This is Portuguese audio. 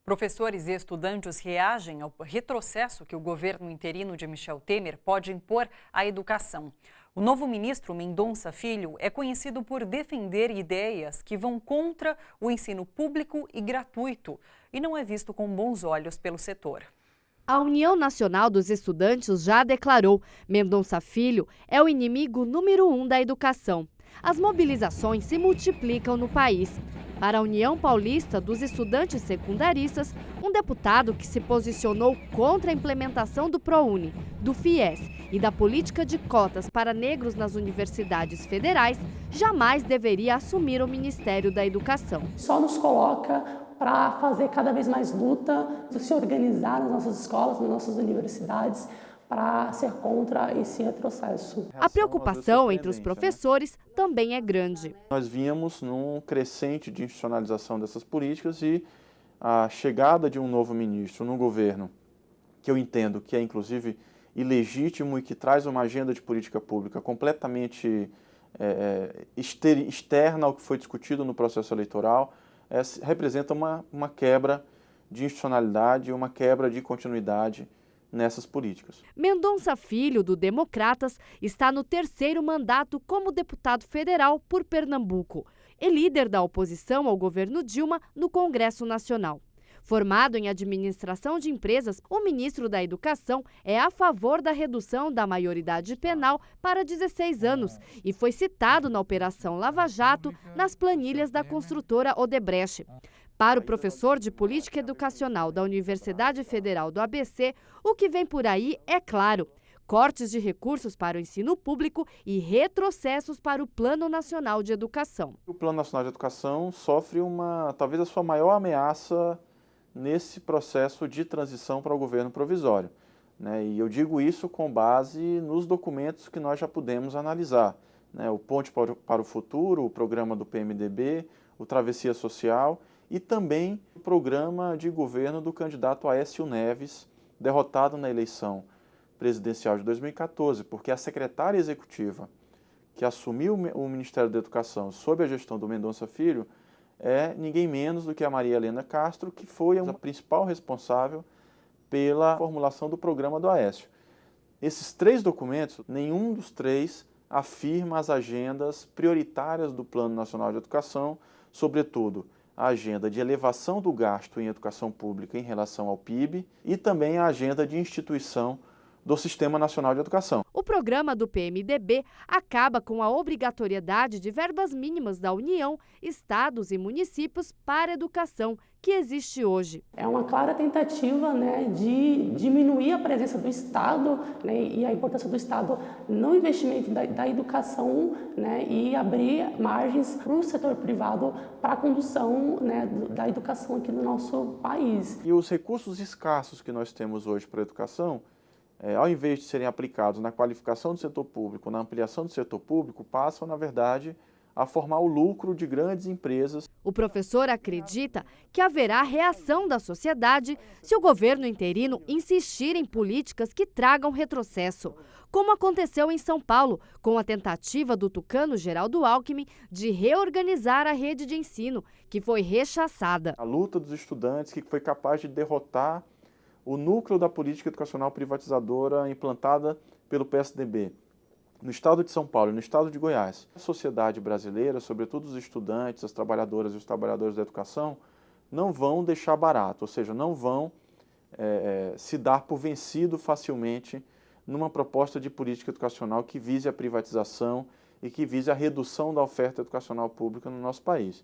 Professores e estudantes reagem ao retrocesso que o governo interino de Michel Temer pode impor à educação. O novo ministro Mendonça Filho é conhecido por defender ideias que vão contra o ensino público e gratuito e não é visto com bons olhos pelo setor. A União Nacional dos Estudantes já declarou: Mendonça Filho é o inimigo número 1 da educação. As mobilizações se multiplicam no país. Para a União Paulista dos Estudantes Secundaristas, um deputado que se posicionou contra a implementação do ProUni, do FIES e da política de cotas para negros nas universidades federais jamais deveria assumir o Ministério da Educação. Só nos coloca para fazer cada vez mais luta, se organizar nas nossas escolas, nas nossas universidades, para ser contra esse retrocesso. A preocupação entre os professores também é grande. Nós víamos num crescente de institucionalização dessas políticas e a chegada de um novo ministro no governo, que eu entendo que é inclusive ilegítimo e que traz uma agenda de política pública completamente externa ao que foi discutido no processo eleitoral, representa uma quebra de institucionalidade, uma quebra de continuidade nessas políticas. Mendonça Filho, do Democratas, está no 3º mandato como deputado federal por Pernambuco e líder da oposição ao governo Dilma no Congresso Nacional. Formado em administração de empresas, o ministro da Educação é a favor da redução da maioridade penal para 16 anos e foi citado na Operação Lava Jato nas planilhas da construtora Odebrecht. Para o professor de Política Educacional da Universidade Federal do ABC, o que vem por aí é claro: cortes de recursos para o ensino público e retrocessos para o Plano Nacional de Educação. O Plano Nacional de Educação sofre talvez a sua maior ameaça nesse processo de transição para o governo provisório, né? E eu digo isso com base nos documentos que nós já pudemos analisar, né? O Ponte para o Futuro, o programa do PMDB, o Travessia Social e também o programa de governo do candidato Aécio Neves, derrotado na eleição presidencial de 2014, porque a secretária executiva que assumiu o Ministério da Educação sob a gestão do Mendonça Filho é ninguém menos do que a Maria Helena Castro, que foi a principal responsável pela formulação do programa do Aécio. Esses 3 documentos, nenhum dos 3 afirma as agendas prioritárias do Plano Nacional de Educação, sobretudo a agenda de elevação do gasto em educação pública em relação ao PIB e também a agenda de instituição do Sistema Nacional de Educação. O programa do PMDB acaba com a obrigatoriedade de verbas mínimas da União, estados e municípios para a educação, que existe hoje. É uma clara tentativa, né, de diminuir a presença do Estado, né, e a importância do Estado no investimento da educação, né, e abrir margens para o setor privado para a condução, né, da educação aqui no nosso país. E os recursos escassos que nós temos hoje para a educação, ao invés de serem aplicados na qualificação do setor público, na ampliação do setor público, passam, na verdade, a formar o lucro de grandes empresas. O professor acredita que haverá reação da sociedade se o governo interino insistir em políticas que tragam retrocesso, como aconteceu em São Paulo, com a tentativa do tucano Geraldo Alckmin de reorganizar a rede de ensino, que foi rechaçada. A luta dos estudantes, que foi capaz de derrotar o núcleo da política educacional privatizadora implantada pelo PSDB no estado de São Paulo e no estado de Goiás. A sociedade brasileira, sobretudo os estudantes, as trabalhadoras e os trabalhadores da educação, não vão deixar barato, ou seja, não vão se dar por vencido facilmente numa proposta de política educacional que vise a privatização e que vise a redução da oferta educacional pública no nosso país.